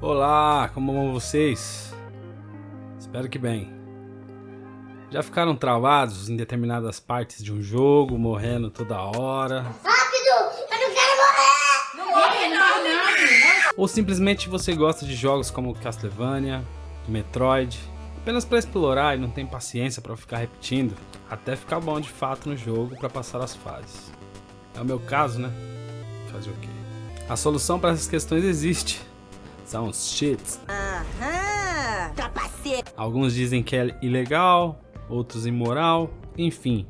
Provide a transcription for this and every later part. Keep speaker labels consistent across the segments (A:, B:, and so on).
A: Olá, como vão vocês? Espero que bem. Já ficaram travados em determinadas partes de um jogo, morrendo toda hora?
B: Rápido! Eu não quero morrer!
C: Não morre não!
A: Ou simplesmente você gosta de jogos como Castlevania, Metroid, apenas para explorar e não tem paciência para ficar repetindo, até ficar bom de fato no jogo para passar as fases. É o meu caso, né? Fazer o quê? A solução para essas questões existe. São os cheats.
B: Aham! Trapaceiro!
A: Alguns dizem que é ilegal, outros imoral, enfim.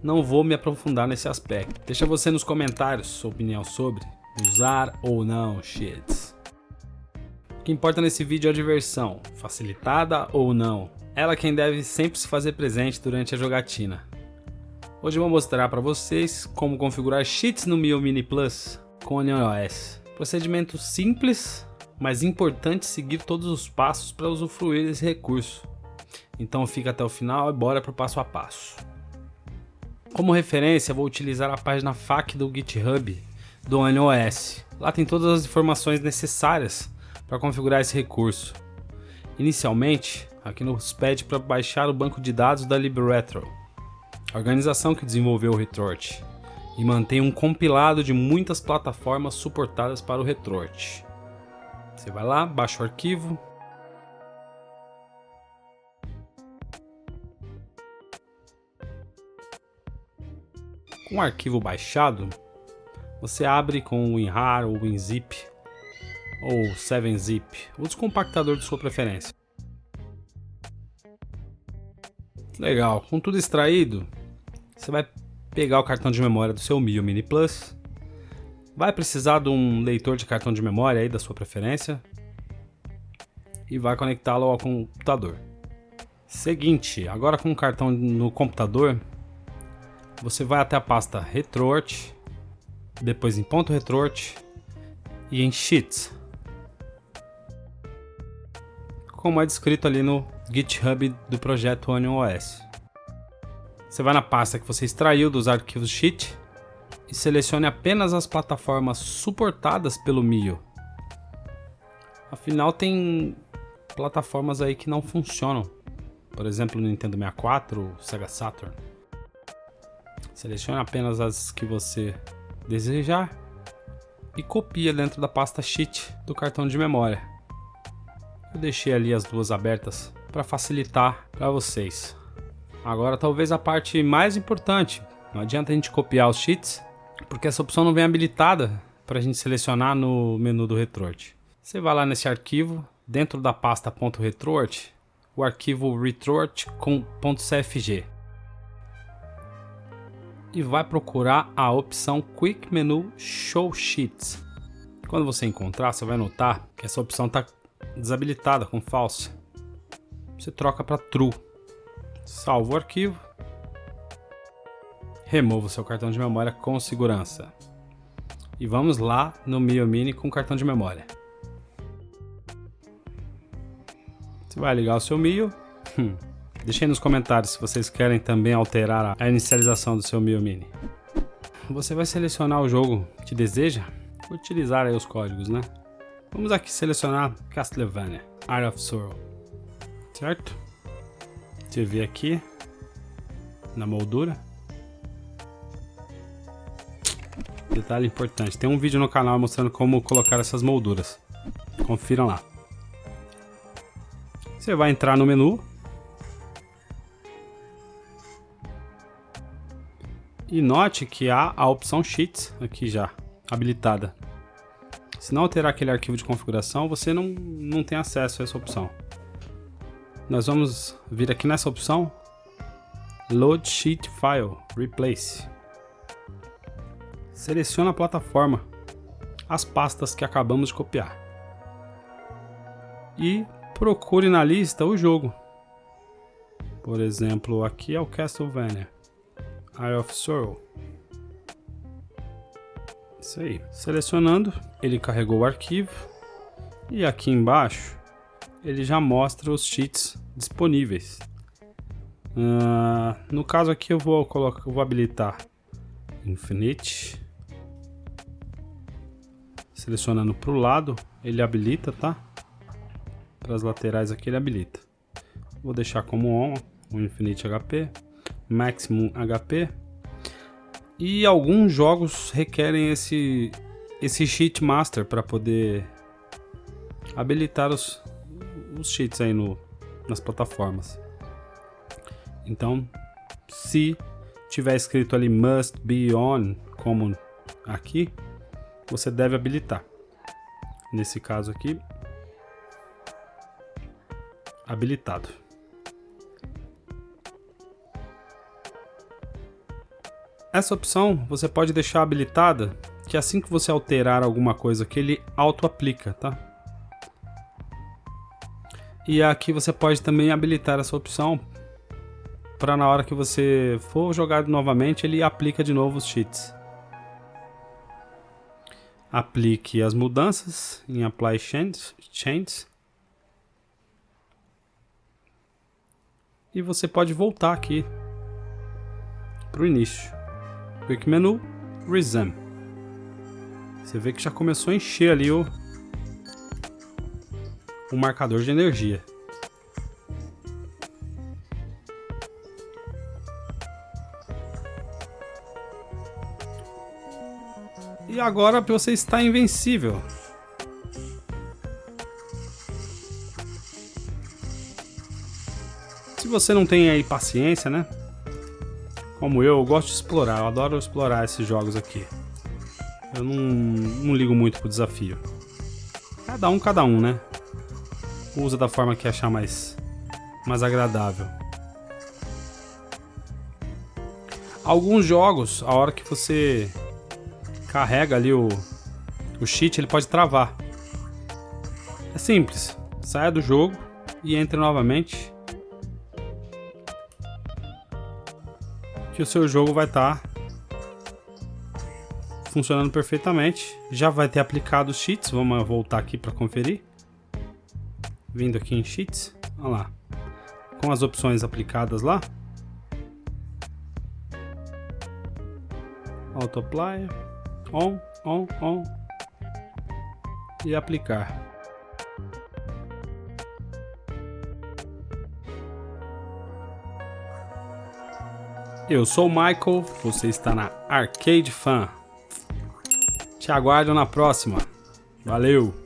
A: Não vou me aprofundar nesse aspecto. Deixa você nos comentários sua opinião sobre usar ou não cheats. O que importa nesse vídeo é a diversão, facilitada ou não. Ela quem deve sempre se fazer presente durante a jogatina. Hoje eu vou mostrar para vocês como configurar cheats no Mio Mini Plus com Onion OS. Procedimento simples, mas importante seguir todos os passos para usufruir desse recurso. Então fica até o final e bora para o passo a passo. Como referência, vou utilizar a página FAQ do GitHub do Onion OS. Lá tem todas as informações necessárias para configurar esse recurso. Inicialmente, aqui nos pede para baixar o banco de dados da LibRetro, a organização que desenvolveu o RetroArch, e mantém um compilado de muitas plataformas suportadas para o RetroArch. Você vai lá, baixa o arquivo. Com o arquivo baixado, você abre com o WinRAR ou WinZip ou 7-Zip, o descompactador de sua preferência. Legal, com tudo extraído, você vai pegar o cartão de memória do seu Mio Mini Plus. Vai precisar de um leitor de cartão de memória aí da sua preferência e vai conectá-lo ao computador. Seguinte, agora com o cartão no computador, você vai até a pasta RetroArch, depois em .RetroArch e em Cheats, como é descrito ali no GitHub do projeto Onion OS. Você vai na pasta que você extraiu dos arquivos cheat e selecione apenas as plataformas suportadas pelo Mio. Afinal, tem plataformas aí que não funcionam, por exemplo, no Nintendo 64, Sega Saturn. Selecione apenas as que você desejar e copia dentro da pasta cheat do cartão de memória. Eu deixei ali as duas abertas para facilitar para vocês. Agora talvez a parte mais importante. Não adianta a gente copiar os cheats, porque essa opção não vem habilitada para a gente selecionar no menu do RetroArch. Você vai lá nesse arquivo, dentro da pasta .retroarch, o arquivo retroarch com .cfg. E vai procurar a opção Quick Menu Show Sheets. Quando você encontrar, você vai notar que essa opção está desabilitada com false. Você troca para True. Salva o arquivo. Remova o seu cartão de memória com segurança. E vamos lá no Mio Mini com cartão de memória. Você vai ligar o seu Mio. Deixem nos comentários se vocês querem também alterar a inicialização do seu Mio Mini. Você vai selecionar o jogo que deseja. Vou utilizar aí os códigos, né? Vamos aqui selecionar Castlevania, Eye of Sorrow. Certo? Você vê aqui na moldura. Detalhe importante, tem um vídeo no canal mostrando como colocar essas molduras. Confiram lá. Você vai entrar no menu. E note que há a opção Cheats aqui já habilitada. Se não alterar aquele arquivo de configuração, você não tem acesso a essa opção. Nós vamos vir aqui nessa opção Load Sheet File Replace. Seleciona a plataforma, as pastas que acabamos de copiar e procure na lista o jogo. Por exemplo, aqui é o Castlevania Eye of Sorrow. Isso aí. Selecionando, ele carregou o arquivo e aqui embaixo ele já mostra os cheats disponíveis. No caso aqui eu vou habilitar Infinite. Selecionando para o lado, ele habilita, tá? para as laterais aqui ele habilita. Vou deixar como on, o Infinite HP, Maximum HP. E alguns jogos requerem esse Cheat Master para poder habilitar os cheats aí nas plataformas. Então, se tiver escrito ali must be on, como aqui, você deve habilitar. Nesse caso aqui, habilitado. Essa opção você pode deixar habilitada, que assim que você alterar alguma coisa aqui, ele auto-aplica, tá? E aqui você pode também habilitar essa opção para na hora que você for jogado novamente, ele aplica de novo os cheats. Aplique as mudanças em Apply Changes. E você pode voltar aqui para o início. Quick Menu, Resume. Você vê que já começou a encher ali o marcador de energia. E agora você está invencível. Se você não tem aí paciência, né? Como eu gosto de explorar, eu adoro explorar esses jogos aqui. Eu não ligo muito pro desafio. Cada um, né? Usa da forma que achar mais agradável. Alguns jogos, a hora que você carrega ali o cheat, ele pode travar. É simples. Saia do jogo e entre novamente, que o seu jogo vai estar funcionando perfeitamente. Já vai ter aplicado os cheats. Vamos voltar aqui para conferir. Vindo aqui em cheats, olha lá, com as opções aplicadas lá. Auto Apply, on e aplicar. Eu sou o Michael, você está na Arcade Fan. Te aguardo na próxima. Valeu!